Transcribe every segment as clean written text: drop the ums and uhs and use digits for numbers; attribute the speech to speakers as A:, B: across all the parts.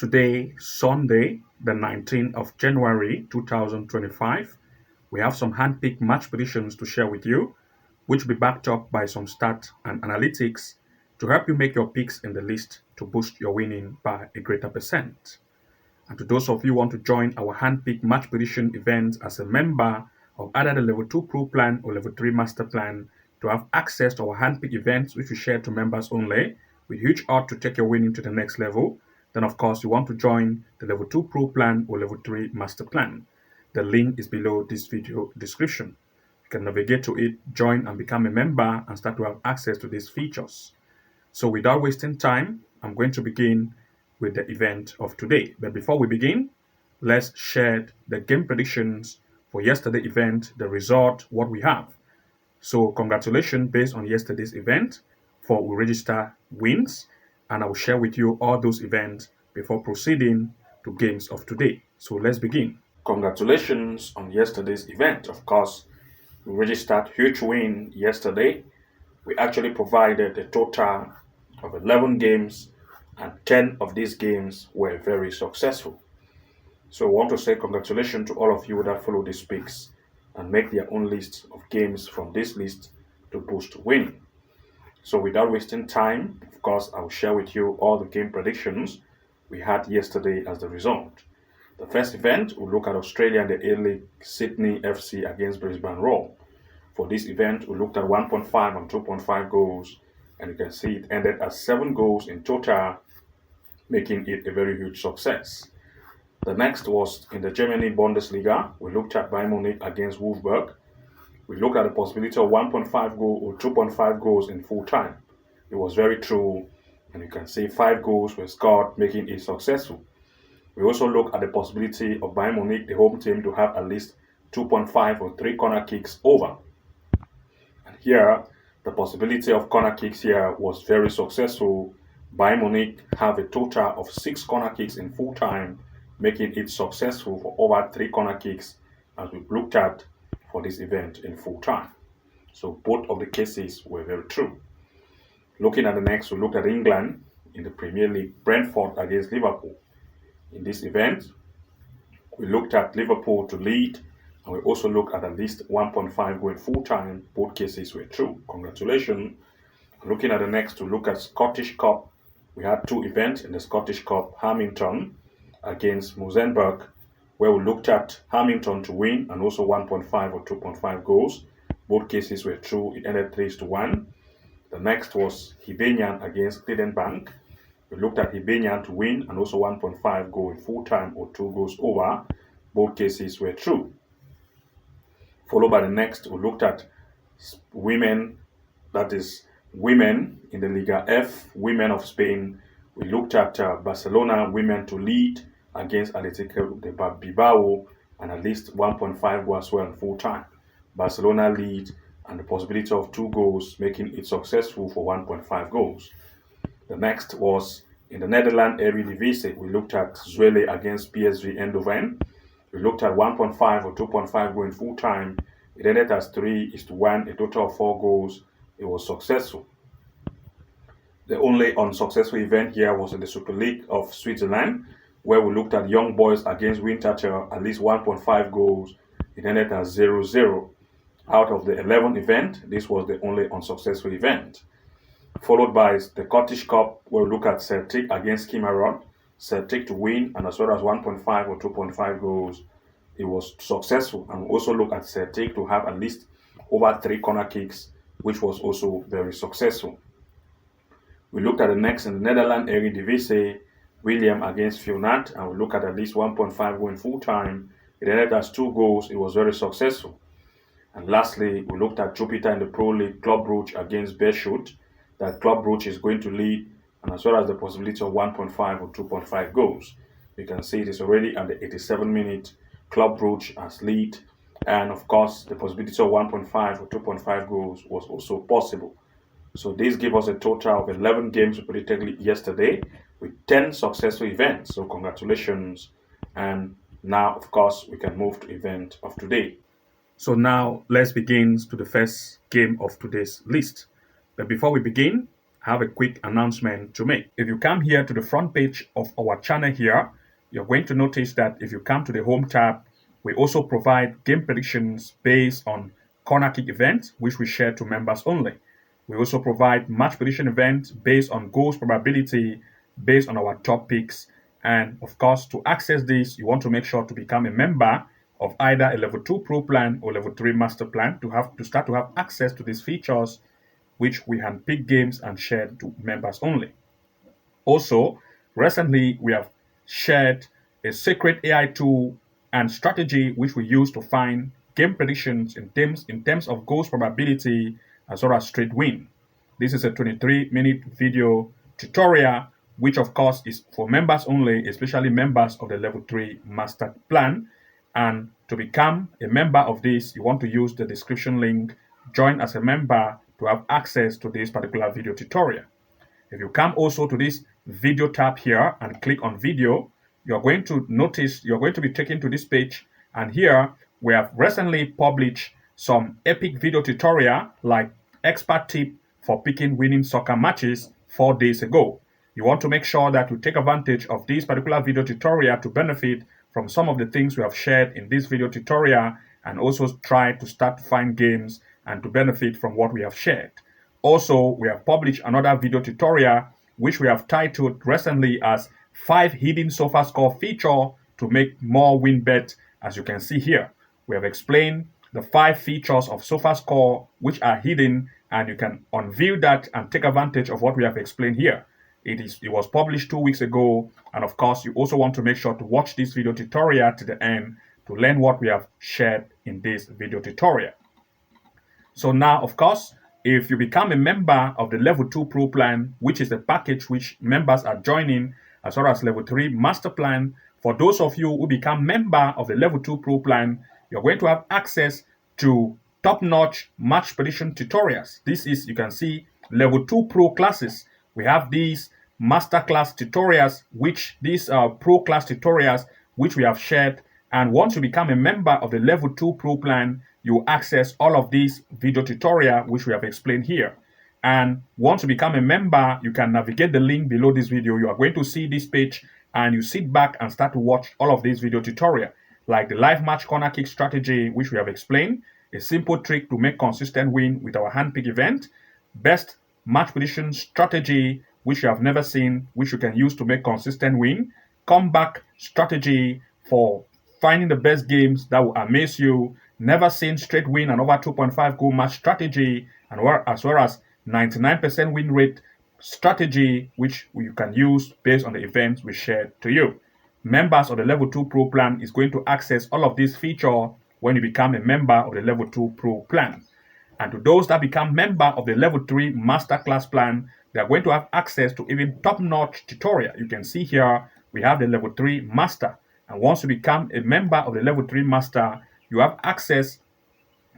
A: Today, Sunday, the 19th of January 2025, we have some hand-picked match predictions to share with you, which will be backed up by some stats and analytics to help you make your picks in the list to boost your winning by a greater percent. And to those of you who want to join our hand-picked match prediction event as a member of either the Level 2 Pro Plan or Level 3 Master Plan to have access to our hand-picked events, which we share to members only, with huge odds to take your winning to the next level, then of course you want to join the Level 2 Pro Plan or Level 3 Master Plan. The link is below this video description. You can navigate to it, join and become a member and start to have access to these features. So without wasting time, I'm going to begin with the event of today. But before we begin, let's share the game predictions for yesterday's event, the result, what we have. So congratulations based on yesterday's event for we register wins, and I will share with you all those events before proceeding to games of today. So let's begin. Congratulations on yesterday's event. Of course, we registered huge win yesterday. We actually provided a total of 11 games, and 10 of these games were very successful. So I want to say congratulations to all of you that follow these picks and make their own list of games from this list to boost winning. So without wasting time, of course, I'll share with you all the game predictions we had yesterday as the result. The first event, we'll look at Australia and the A-League Sydney FC against Brisbane Roar. For this event, we looked at 1.5 and 2.5 goals, and you can see it ended at 7 goals in total, making it a very huge success. The next was in the Germany Bundesliga. We looked at Bayern Munich against Wolfsburg. We looked at the possibility of 1.5 goal or 2.5 goals in full time. It was very true, and you can see 5 goals were scored, making it successful. We also looked at the possibility of Bayern Munich, the home team, to have at least 2.5 or 3 corner kicks over. And here, the possibility of corner kicks here was very successful. Bayern Munich have a total of 6 corner kicks in full time, making it successful for over 3 corner kicks as we looked at for this event in full time. So both of the cases were very true. Looking at the next, we looked at England in the Premier League, Brentford against Liverpool. In this event, we looked at Liverpool to lead, and we also looked at least 1.5 goal in full time. Both cases were true. Congratulations. Looking at the next, to look at Scottish Cup, we had 2 events in the Scottish Cup, Hamilton against Musenberg, where we looked at Hamilton to win and also 1.5 or 2.5 goals. Both cases were true. It ended 3-1. The next was Hibernian against Cleveland. We looked at Hibernian to win and also 1.5 goal in full time or 2 goals over. Both cases were true. Followed by the next, we looked at women, that is women in the Liga F, women of Spain. We looked at Barcelona women to lead against Atletico de Bilbao and at least 1.5 goals as well in full time. Barcelona lead and the possibility of 2 goals, making it successful for 1.5 goals. The next was in the Netherlands Eredivisie. We looked at Zwolle against PSV Eindhoven. We looked at 1.5 or 2.5 goal in full time. It ended as 3-1, a total of 4 goals. It was successful. The only unsuccessful event here was in the Super League of Switzerland, where we looked at Young Boys against Winterthur, at least 1.5 goals. It ended as 0-0. Out of the 11 events, this was the only unsuccessful event. Followed by the Scottish Cup, where we look at Celtic against Cameroon. Celtic to win and as well as 1.5 or 2.5 goals. It was successful, and we also look at Celtic to have at least over 3 corner kicks, which was also very successful. We looked at the next in the Netherlands Eredivisie, William against Feyenoord, and we look at least 1.5 goal in full time. It ended as 2 goals. It was very successful. And lastly, we looked at Jupiter in the Pro League, Club Brugge against Beerschot. That Club Brugge is going to lead, and as well as the possibility of 1.5 or 2.5 goals. You can see it is already at the 87th-minute. Club Brugge as lead, and of course the possibility of 1.5 or 2.5 goals was also possible. So this gave us a total of 11 games we predicted yesterday with 10 successful events. So congratulations. And now, of course, we can move to event of today. So now let's begin to the first game of today's list. But before we begin, I have a quick announcement to make. If you come here to the front page of our channel here, you're going to notice that if you come to the home tab, we also provide game predictions based on corner kick events, which we share to members only. We also provide match prediction events based on goals probability, based on our top picks. And of course, to access this, you want to make sure to become a member of either a level 2 pro plan or level 3 master plan to start to have access to these features, which we handpick games and share to members only. Also, recently we have shared a secret AI tool and strategy which we use to find game predictions in terms of goals probability as well as straight win. This is a 23-minute video tutorial, which of course is for members only, especially members of the level 3 master plan. And to become a member of this, you want to use the description link, join as a member to have access to this particular video tutorial. If you come also to this video tab here and click on video, you're going to notice you're going to be taken to this page, and here we have recently published some epic video tutorial like expert tip for picking winning soccer matches 4 days ago. You want to make sure that you take advantage of this particular video tutorial to benefit from some of the things we have shared in this video tutorial, and also try to start to find games and to benefit from what we have shared. Also, we have published another video tutorial which we have titled recently as 5 hidden Sofascore feature to make more win bet. As you can see here, we have explained the 5 features of Sofascore which are hidden, and you can unveil that and take advantage of what we have explained here. It was published 2 weeks ago, and of course you also want to make sure to watch this video tutorial to the end to learn what we have shared in this video tutorial. So now, of course, if you become a member of the level 2 pro plan, which is the package which members are joining, as well as level 3 master plan, for those of you who become member of the level 2 pro plan, you're going to have access to top-notch match prediction tutorials. This is, you can see, level 2 pro classes. We have these masterclass tutorials, which these are pro class tutorials, which we have shared. And once you become a member of the level 2 pro plan, you access all of these video tutorial which we have explained here. And once you become a member, you can navigate the link below this video. You are going to see this page, and you sit back and start to watch all of these video tutorial, like the live match corner kick strategy which we have explained, a simple trick to make consistent win with our handpick event, best match prediction strategy which you have never seen, which you can use to make consistent win, comeback strategy for finding the best games that will amaze you, never seen straight win and over 2.5 goal match strategy, and as well as 99% win rate strategy, which you can use based on the events we shared to you. Members of the level 2 pro plan is going to access all of these features when you become a member of the level 2 pro plan. And to those that become member of the level 3 masterclass plan, they are going to have access to even top-notch tutorial. You can see here we have the level 3 master. And once you become a member of the level 3 master, you have access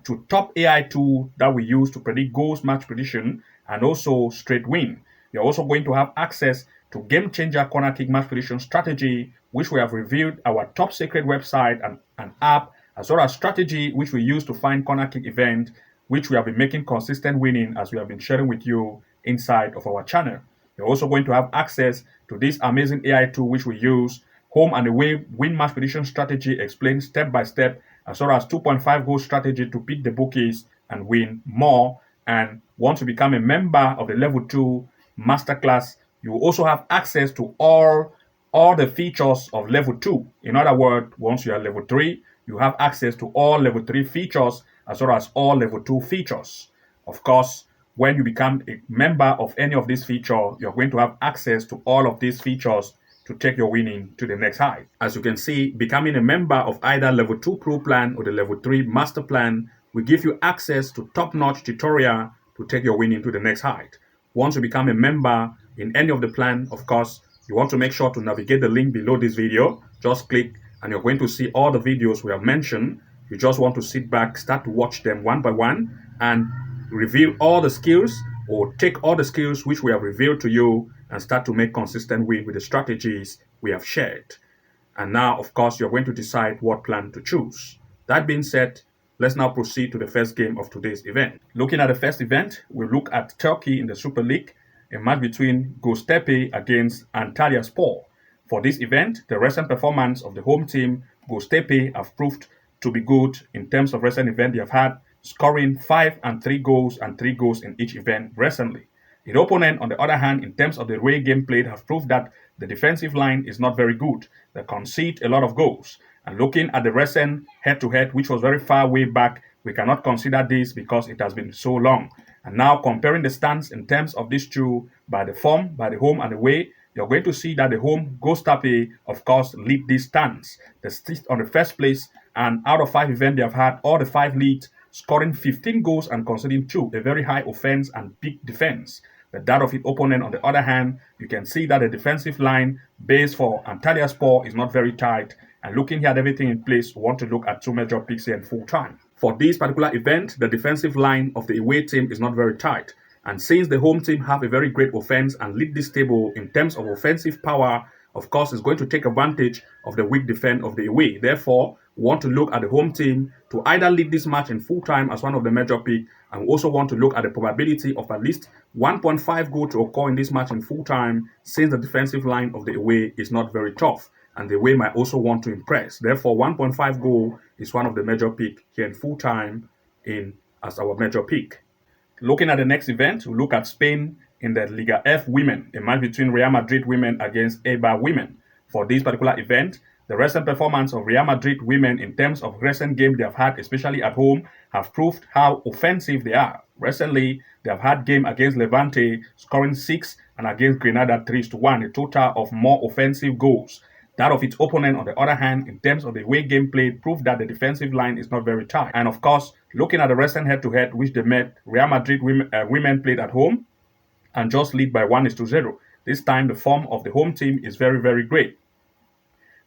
A: to top AI tool that we use to predict goals, match prediction, and also straight win. You're also going to have access to game changer corner kick match prediction strategy, which we have reviewed our top secret website and app, as well as strategy which we use to find corner kick event, which we have been making consistent winning as we have been sharing with you inside of our channel. You're also going to have access to this amazing AI tool which we use, home and away win match prediction strategy explained step by step, as well as 2.5 goal strategy to beat the bookies and win more. And once you become a member of the level 2 masterclass, you will also have access to all the features of level 2. In other words, once you are level 3, you have access to all level 3 features as well as all level 2 features. Of course, when you become a member of any of these features, you're going to have access to all of these features to take your winning to the next height. As you can see, becoming a member of either level 2 pro plan or the level 3 master plan will give you access to top-notch tutorial to take your winning to the next height. Once you become a member in any of the plan, of course, you want to make sure to navigate the link below this video. Just click and you're going to see all the videos we have mentioned. You just want to sit back, start to watch them one by one, and reveal all the skills, or take all the skills which we have revealed to you and start to make consistent win with the strategies we have shared. And now, of course, you're going to decide what plan to choose. That being said, let's now proceed to the first game of today's event. Looking at the first event, we'll look at Turkey in the Super League. a match between Goztepe against Antalyaspor. For this event, the recent performance of the home team, Goztepe, have proved to be good in terms of recent event they have had, scoring 5 and 3 goals and 3 goals in each event recently. The opponent, on the other hand, in terms of the way game played, have proved that the defensive line is not very good. They concede a lot of goals. And looking at the recent head-to-head, which was very far way back, we cannot consider this because it has been so long. And now comparing the stats in terms of these two by the form, by the home and away, you're going to see that the home Goztepe, of course, lead these stands. They sit on the first place, and out of 5 events they have had, all the 5 lead, scoring 15 goals and conceding 2, a very high offense and big defense. But that of its opponent, on the other hand, you can see that the defensive line base for Antalyaspor is not very tight. And looking here at everything in place, we want to look at 2 major picks here in full time. For this particular event, the defensive line of the away team is not very tight. And since the home team have a very great offense and lead this table in terms of offensive power, of course, is going to take advantage of the weak defense of the away. Therefore, we want to look at the home team to either lead this match in full time as one of the major picks, and we also want to look at the probability of at least 1.5 goal to occur in this match in full time, since the defensive line of the away is not very tough, and the away might also want to impress. Therefore, 1.5 goal is one of the major picks here in full time as our major pick. Looking at the next event, we'll look at Spain in the Liga F women, a match between Real Madrid women against Eibar women. For this particular event, the recent performance of Real Madrid women in terms of recent games they have had, especially at home, have proved how offensive they are. Recently, they have had game against Levante, scoring 6, and against Granada 3-1, a total of more offensive goals. That of its opponent, on the other hand, in terms of the way game played, proved that the defensive line is not very tight. And of course, looking at the recent head-to-head which they met, Real Madrid women played at home and just lead by 1-0. This time, the form of the home team is very, very great.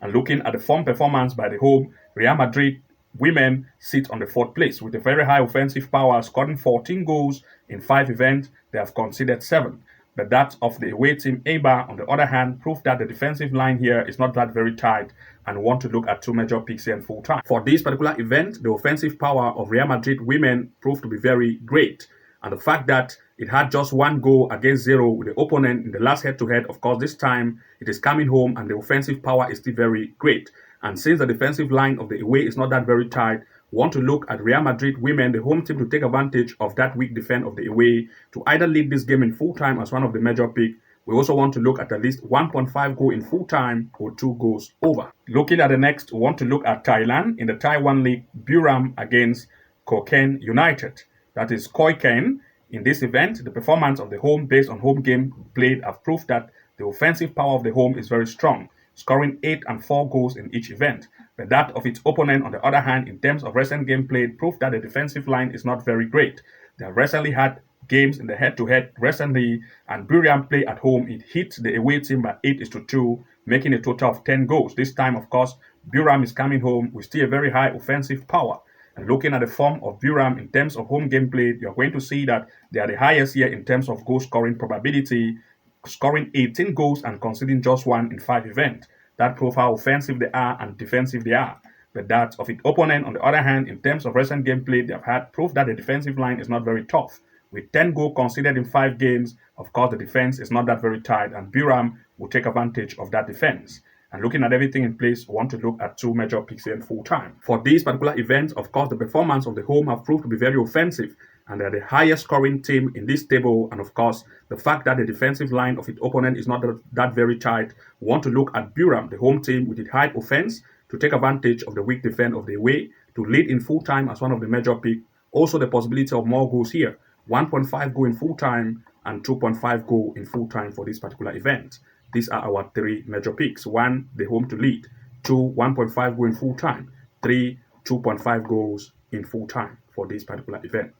A: And looking at the form performance by the home, Real Madrid women sit on the 4th place with a very high offensive power, scoring 14 goals in 5 events. They have conceded 7. But that of the away team Eibar, on the other hand, proved that the defensive line here is not that very tight, and want to look at 2 major picks here in full time. For this particular event, the offensive power of Real Madrid women proved to be very great. And the fact that it had just 1 goal against 0 with the opponent in the last head-to-head, of course, this time it is coming home and the offensive power is still very great. And since the defensive line of the away is not that very tight, we want to look at Real Madrid women, the home team, to take advantage of that weak defense of the away to either lead this game in full time as one of the major picks. We also want to look at least 1.5 goal in full time or 2 goals over. Looking at the next, we want to look at Thailand in the Taiwan League, Buriram against Khonkaen Utd. That is Khonkaen. In this event, the performance of the home based on home game played have proved that the offensive power of the home is very strong, scoring 8 and 4 goals in each event. But that of its opponent, on the other hand, in terms of recent game played, proved that the defensive line is not very great. They have recently had games in the head-to-head recently, and Buriram play at home. It hit the away team by 8-2, making a total of 10 goals. This time, of course, Buriram is coming home with still a very high offensive power. And looking at the form of Buriram in terms of home game played, you're going to see that they are the highest here in terms of goal scoring probability, scoring 18 goals and conceding just 1 in 5 events. That proves how offensive they are and defensive they are. But that of its opponent, on the other hand, in terms of recent game play they have had, proved that the defensive line is not very tough. With 10 goals conceded in 5 games, of course, the defense is not that very tight, and Buriram will take advantage of that defense. And looking at everything in place, we want to look at 2 major picks here in full time. For these particular events, of course, the performance of the home have proved to be very offensive, and they're the highest scoring team in this table. And of course, the fact that the defensive line of its opponent is not that very tight, we want to look at Buriram, the home team, with its high offense, to take advantage of the weak defense of the away, to lead in full time as one of the major picks. Also, the possibility of more goals here, 1.5 goal in full time and 2.5 goal in full time for this particular event. These are our 3 major picks. 1, the home to lead. 2, 1.5 goal in full time. 3, 2.5 goals in full time for this particular event.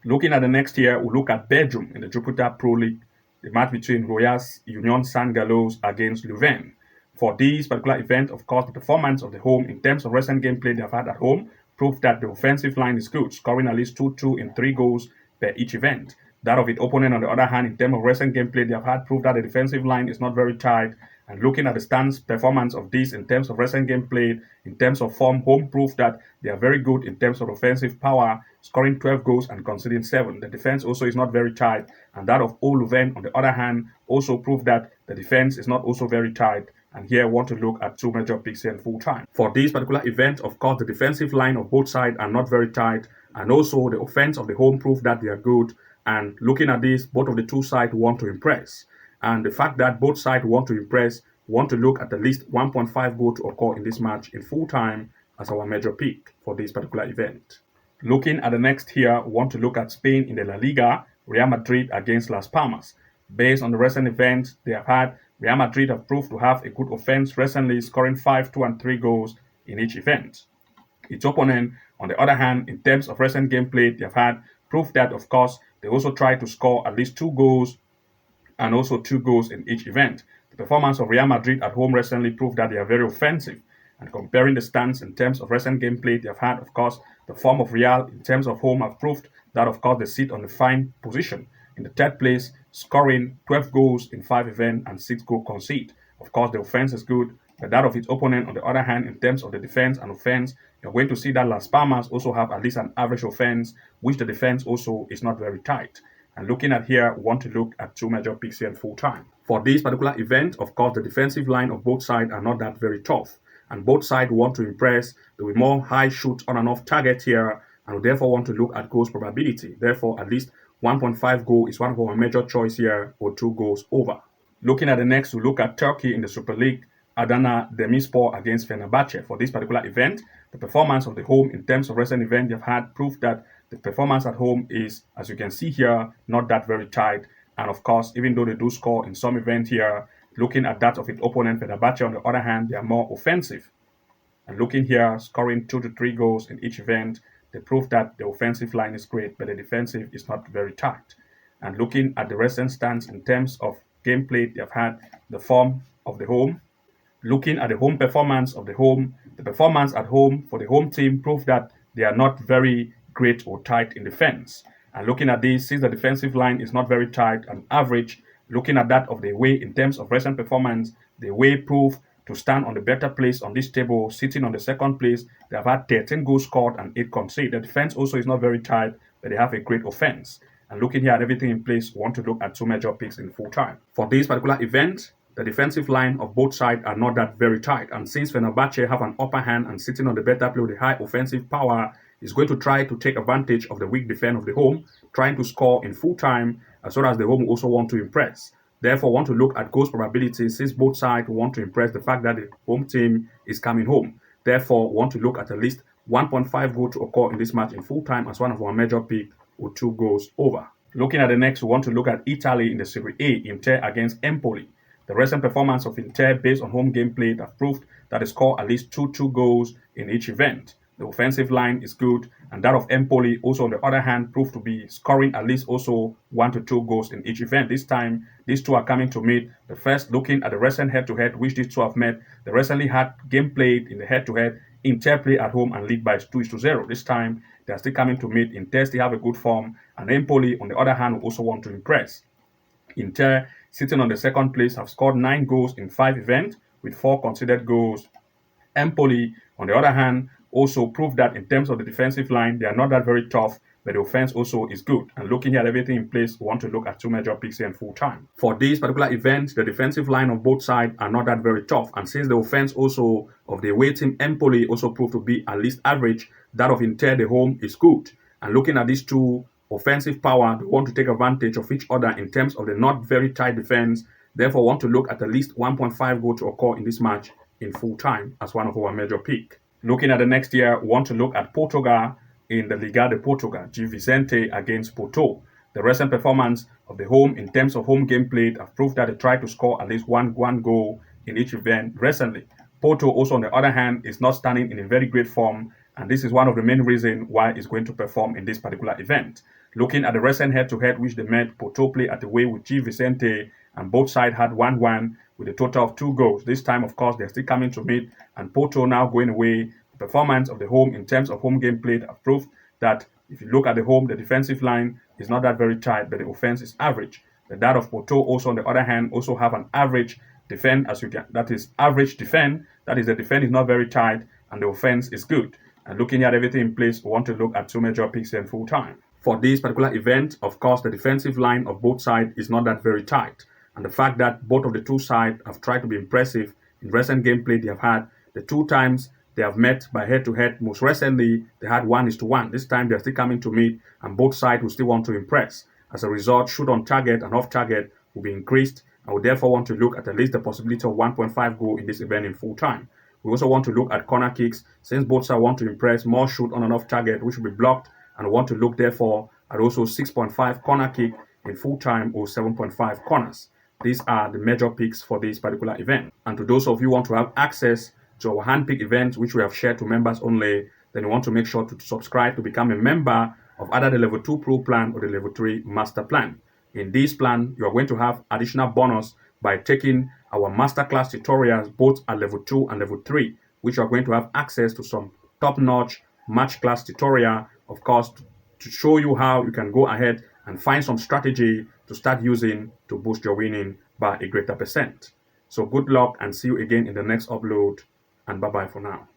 A: Looking at the next year, we'll look at Belgium in the Jupiter Pro League, the match between Royals Union Saint-Gilloise against Leuven. For this particular event, of course, the performance of the home in terms of recent gameplay they have had at home proved that the offensive line is good, scoring at least 2 in 3 goals per each event. That of its opponent, on the other hand, in terms of recent gameplay they have had, proved that the defensive line is not very tight. And looking at the stance performance of this in terms of recent gameplay, in terms of form, home proved that they are very good in terms of offensive power, scoring 12 goals and conceding 7. The defense also is not very tight, and that of Leuven, on the other hand, also proved that the defense is not also very tight. And here I want to look at two major picks here in full time. For this particular event, of course, the defensive line of both sides are not very tight, and also the offense of the home proved that they are good. And looking at this, both of the two sides want to impress. And the fact that both sides want to impress, want to look at least 1.5 goal to occur in this match in full time as our major pick for this particular event. Looking at the next here, we want to look at Spain in the La Liga, Real Madrid against Las Palmas. Based on the recent events they have had, Real Madrid have proved to have a good offense recently, scoring 5, 2, and 3 goals in each event. Its opponent, on the other hand, in terms of recent gameplay they have had, proved that, of course, they also try to score at least 2 goals and also 2 goals in each event. The performance of Real Madrid at home recently proved that they are very offensive. And comparing the stats in terms of recent gameplay they have had, of course, the form of Real in terms of home have proved that, of course, they sit on a fine position in the third place, scoring 12 goals in 5 events and 6 goals conceded. Of course, the offense is good, but that of its opponent, on the other hand, in terms of the defense and offense, you're going to see that Las Palmas also have at least an average offense, which the defense also is not very tight. And looking at here, we want to look at two major picks here in full time. For this particular event, of course, the defensive line of both sides are not that very tough. And both sides want to impress. There will be more high shoot on and off target here, and we therefore want to look at goals probability. Therefore, at least 1.5 goal is one of our major choice here, or 2 goals over. Looking at the next, we look at Turkey in the Super League, Adana Demirspor against Fenerbahce. For this particular event, the performance of the home in terms of recent event they've had proved that the performance at home is, as you can see here, not that very tight. And of course, even though they do score in some event here, looking at that of its opponent, Fenerbahce, on the other hand, they are more offensive. And looking here, scoring 2 to 3 goals in each event, they prove that the offensive line is great, but the defensive is not very tight. And looking at the recent stance in terms of gameplay they have had, the form of the home, looking at the home performance of the home, the performance at home for the home team proved that they are not very great or tight in defense. And looking at this, since the defensive line is not very tight and average, looking at that of the away in terms of recent performance, the away proved to stand on the better place on this table, sitting on the second place. They have had 13 goals scored and 8 conceded. The defense also is not very tight, but they have a great offense. And looking here at everything in place, we want to look at two major picks in full time. For this particular event, the defensive line of both sides are not that very tight. And since Fenerbahce have an upper hand and sitting on the better play with a high offensive power, is going to try to take advantage of the weak defense of the home, trying to score in full time, as well as the home also want to impress. Therefore, want to look at goals probability since both sides want to impress the fact that the home team is coming home. Therefore, want to look at least 1.5 goals to occur in this match in full time as one of our major pick with 2 goals over. Looking at the next, we want to look at Italy in the Serie A, Inter against Empoli. The recent performance of Inter based on home gameplay have proved that they score at least 2 goals in each event. The offensive line is good, and that of Empoli also on the other hand proved to be scoring at least also 1 to 2 goals in each event. This time, these two are coming to meet. The first, looking at the recent head-to-head which these two have met, they recently had game played in the head-to-head. Inter play at home and lead by 2-0. This time, they are still coming to meet. Inter still have a good form, and Empoli on the other hand also want to impress. Inter, sitting on the second place, have scored 9 goals in 5 events with 4 conceded goals. Empoli, on the other hand, also proved that in terms of the defensive line, they are not that very tough, but the offense also is good. And looking at everything in place, we want to look at two major picks here in full time. For this particular event, the defensive line of both sides are not that very tough. And since the offense also of the away team, Empoli, also proved to be at least average, that of Inter, the home, is good. And looking at these two offensive power, they want to take advantage of each other in terms of the not very tight defense. Therefore, want to look at least 1.5 goal to occur in this match in full time as one of our major pick. Looking at the next year, we want to look at Portugal in the Liga de Portugal, Gil Vicente against Porto. The recent performance of the home in terms of home game played have proved that they try to score at least one goal in each event recently. Porto also on the other hand is not standing in a very great form, and this is one of the main reasons why it's going to perform in this particular event. Looking at the recent head-to-head which they met, Porto play at the way with Gil Vicente, and both sides had 1-1 with a total of 2 goals. This time, of course, they're still coming to meet, and Porto now going away. The performance of the home in terms of home game played have proved that if you look at the home, the defensive line is not that very tight, but the offense is average. But that of Porto also on the other hand also have an average defense, as you can, that is average defense. That is, the defense is not very tight and the offense is good. And looking at everything in place, we want to look at two major picks in full time. For this particular event, of course, the defensive line of both sides is not that very tight. And the fact that both of the two sides have tried to be impressive in recent gameplay they have had, the two times they have met by head-to-head, most recently they had 1-1. This time they're still coming to meet, and both sides will still want to impress. As a result, shoot on target and off target will be increased, and we therefore want to look at least the possibility of 1.5 goal in this event in full time. We also want to look at corner kicks, since both sides want to impress, more shoot on and off target, which will be blocked, and we want to look therefore at also 6.5 corner kick in full time or 7.5 corners. These are the major picks for this particular event. And to those of you who want to have access to our handpick events, which we have shared to members only, then you want to make sure to subscribe to become a member of either the level 2 pro plan or the level 3 master plan. In this plan, you are going to have additional bonus by taking our masterclass tutorials both at level 2 and level 3, which you are going to have access to some top-notch match class tutorial, of course, to show you how you can go ahead and find some strategy to start using to boost your winning by a greater percent. So good luck and see you again in the next upload, and bye-bye for now.